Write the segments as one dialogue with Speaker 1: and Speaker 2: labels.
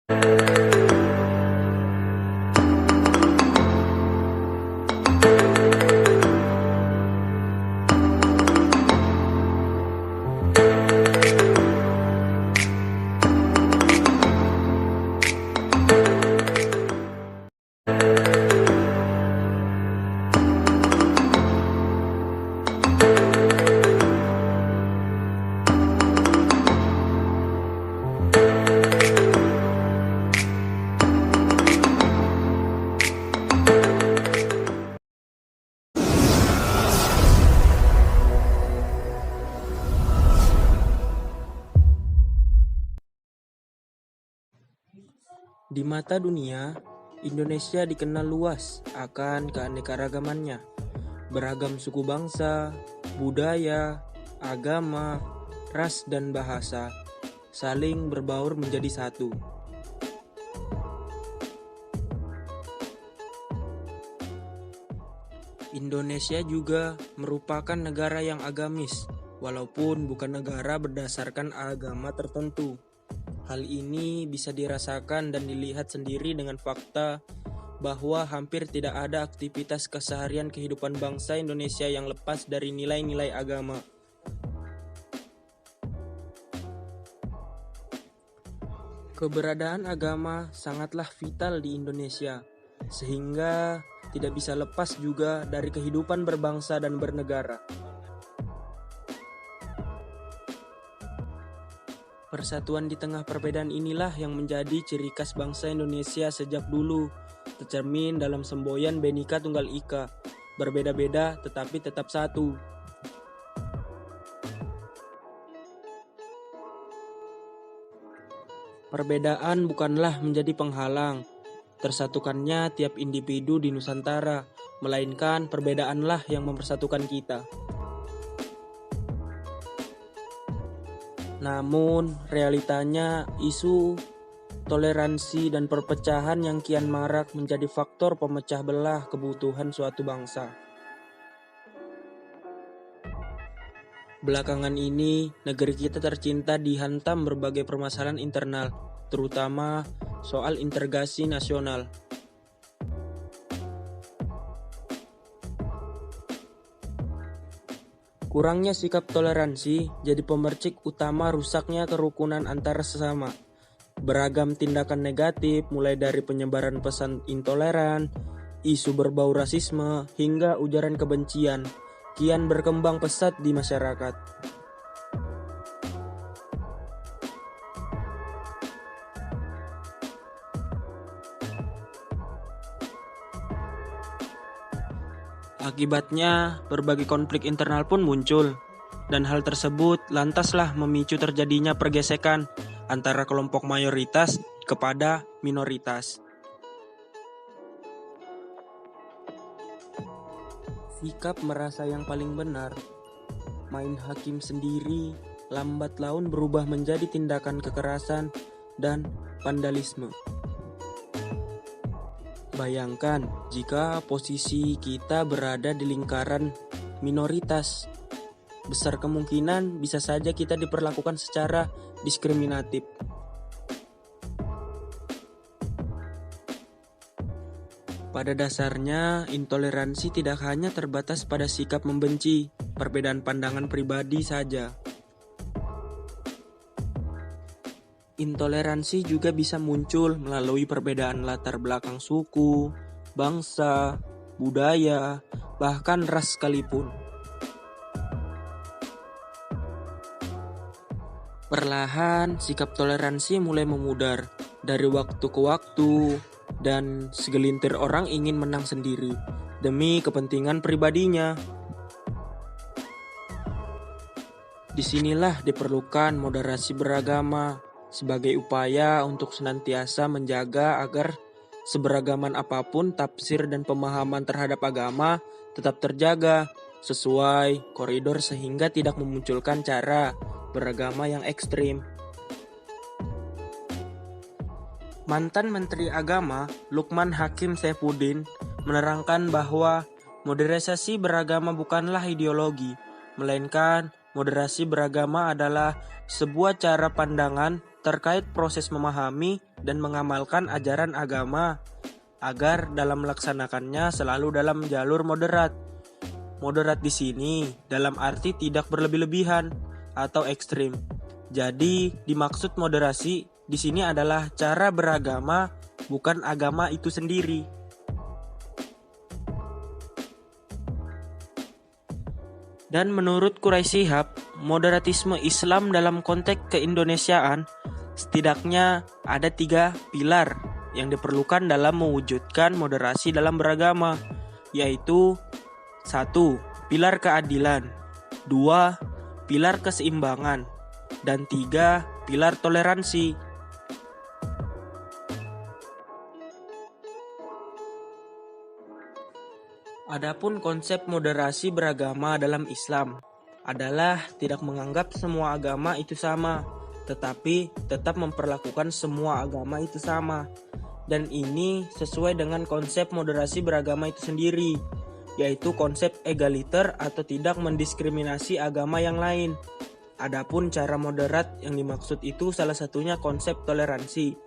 Speaker 1: Di mata dunia, Indonesia dikenal luas akan keanekaragamannya. Beragam suku bangsa, budaya, agama, ras dan bahasa saling berbaur menjadi satu. Indonesia juga merupakan negara yang agamis, walaupun bukan negara berdasarkan agama tertentu. Hal ini bisa dirasakan dan dilihat sendiri dengan fakta bahwa hampir tidak ada aktivitas keseharian kehidupan bangsa Indonesia yang lepas dari nilai-nilai agama. Keberadaan agama sangatlah vital di Indonesia, sehingga tidak bisa lepas juga dari kehidupan berbangsa dan bernegara. Persatuan di tengah perbedaan inilah yang menjadi ciri khas bangsa Indonesia sejak dulu, tercermin dalam semboyan Bhinneka Tunggal Ika, berbeda-beda tetapi tetap satu. Perbedaan bukanlah menjadi penghalang tersatukannya tiap individu di Nusantara, melainkan perbedaanlah yang mempersatukan kita. Namun, realitanya isu toleransi dan perpecahan yang kian marak menjadi faktor pemecah belah kebutuhan suatu bangsa. Belakangan ini, negeri kita tercinta dihantam berbagai permasalahan internal, terutama soal integrasi nasional. Kurangnya sikap toleransi jadi pemercik utama rusaknya kerukunan antara sesama. Beragam tindakan negatif mulai dari penyebaran pesan intoleran, isu berbau rasisme, hingga ujaran kebencian kian berkembang pesat di masyarakat. Akibatnya, berbagai konflik internal pun muncul, dan hal tersebut lantaslah memicu terjadinya pergesekan antara kelompok mayoritas kepada minoritas. Sikap merasa yang paling benar, main hakim sendiri, lambat laun berubah menjadi tindakan kekerasan dan vandalisme. Bayangkan jika posisi kita berada di lingkaran minoritas, besar kemungkinan bisa saja kita diperlakukan secara diskriminatif. Pada dasarnya, intoleransi tidak hanya terbatas pada sikap membenci, perbedaan pandangan pribadi saja. Intoleransi juga bisa muncul melalui perbedaan latar belakang suku, bangsa, budaya, bahkan ras sekalipun. Perlahan, sikap toleransi mulai memudar dari waktu ke waktu, dan segelintir orang ingin menang sendiri demi kepentingan pribadinya. Disinilah diperlukan moderasi beragama sebagai upaya untuk senantiasa menjaga agar seberagaman apapun tafsir dan pemahaman terhadap agama tetap terjaga sesuai koridor sehingga tidak memunculkan cara beragama yang ekstrim. Mantan Menteri Agama Lukman Hakim Saifuddin menerangkan bahwa moderasi beragama bukanlah ideologi, melainkan moderasi beragama adalah sebuah cara pandangan terkait proses memahami dan mengamalkan ajaran agama agar dalam melaksanakannya selalu dalam jalur moderat. Moderat di sini dalam arti tidak berlebih-lebihan atau ekstrim. Jadi dimaksud moderasi di sini adalah cara beragama, bukan agama itu sendiri. Dan menurut Quraisy Shihab, moderatisme Islam dalam konteks keindonesiaan setidaknya ada 3 pilar yang diperlukan dalam mewujudkan moderasi dalam beragama, yaitu 1. Pilar keadilan, 2. Pilar keseimbangan, dan 3. Pilar toleransi. Adapun konsep moderasi beragama dalam Islam adalah tidak menganggap semua agama itu sama, tetapi tetap memperlakukan semua agama itu sama. Dan ini sesuai dengan konsep moderasi beragama itu sendiri, yaitu konsep egaliter atau tidak mendiskriminasi agama yang lain. Adapun cara moderat yang dimaksud itu salah satunya konsep toleransi.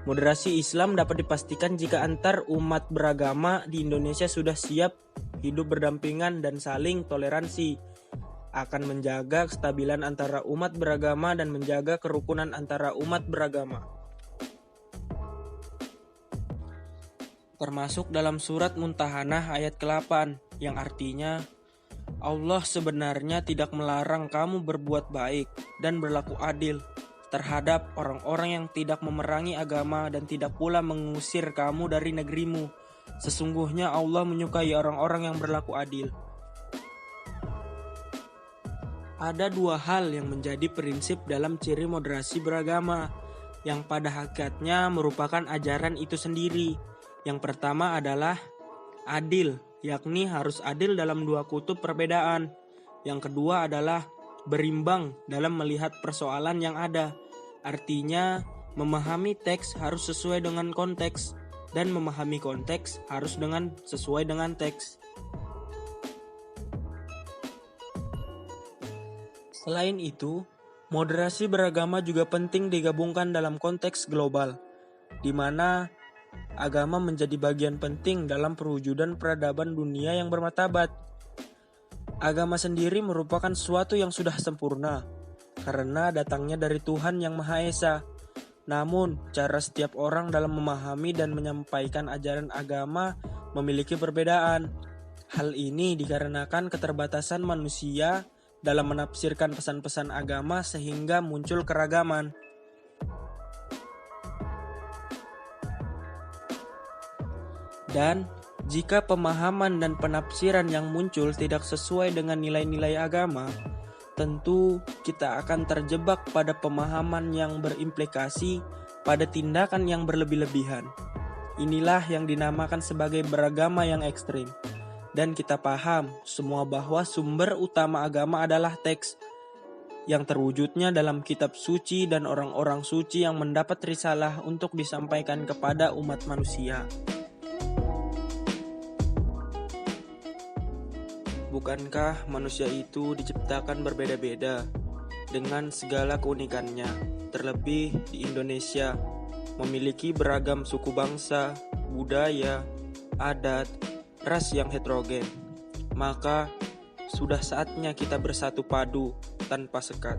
Speaker 1: Moderasi Islam dapat dipastikan jika antar umat beragama di Indonesia sudah siap hidup berdampingan dan saling toleransi, akan menjaga kestabilan antara umat beragama dan menjaga kerukunan antara umat beragama. Termasuk dalam surat Muntahanah ayat ke-8 yang artinya, Allah sebenarnya tidak melarang kamu berbuat baik dan berlaku adil terhadap orang-orang yang tidak memerangi agama dan tidak pula mengusir kamu dari negerimu. Sesungguhnya Allah menyukai orang-orang yang berlaku adil. Ada 2 hal yang menjadi prinsip dalam ciri moderasi beragama, yang pada hakikatnya merupakan ajaran itu sendiri. Yang pertama adalah adil, yakni harus adil dalam 2 kutub perbedaan. Yang kedua adalah berimbang dalam melihat persoalan yang ada. Artinya, memahami teks harus sesuai dengan konteks, dan memahami konteks harus sesuai dengan teks. Selain itu, moderasi beragama juga penting digabungkan dalam konteks global, di mana agama menjadi bagian penting dalam perwujudan peradaban dunia yang bermartabat. Agama sendiri merupakan sesuatu yang sudah sempurna, karena datangnya dari Tuhan yang Maha Esa. Namun, cara setiap orang dalam memahami dan menyampaikan ajaran agama memiliki perbedaan. Hal ini dikarenakan keterbatasan manusia dalam menafsirkan pesan-pesan agama sehingga muncul keragaman. Dan jika pemahaman dan penafsiran yang muncul tidak sesuai dengan nilai-nilai agama, tentu kita akan terjebak pada pemahaman yang berimplikasi pada tindakan yang berlebih-lebihan. Inilah yang dinamakan sebagai beragama yang ekstrim. Dan kita paham semua bahwa sumber utama agama adalah teks, yang terwujudnya dalam kitab suci dan orang-orang suci yang mendapat risalah untuk disampaikan kepada umat manusia. Bukankah manusia itu diciptakan berbeda-beda dengan segala keunikannya? Terlebih di Indonesia memiliki beragam suku bangsa, budaya, adat, ras yang heterogen. Maka sudah saatnya kita bersatu padu tanpa sekat.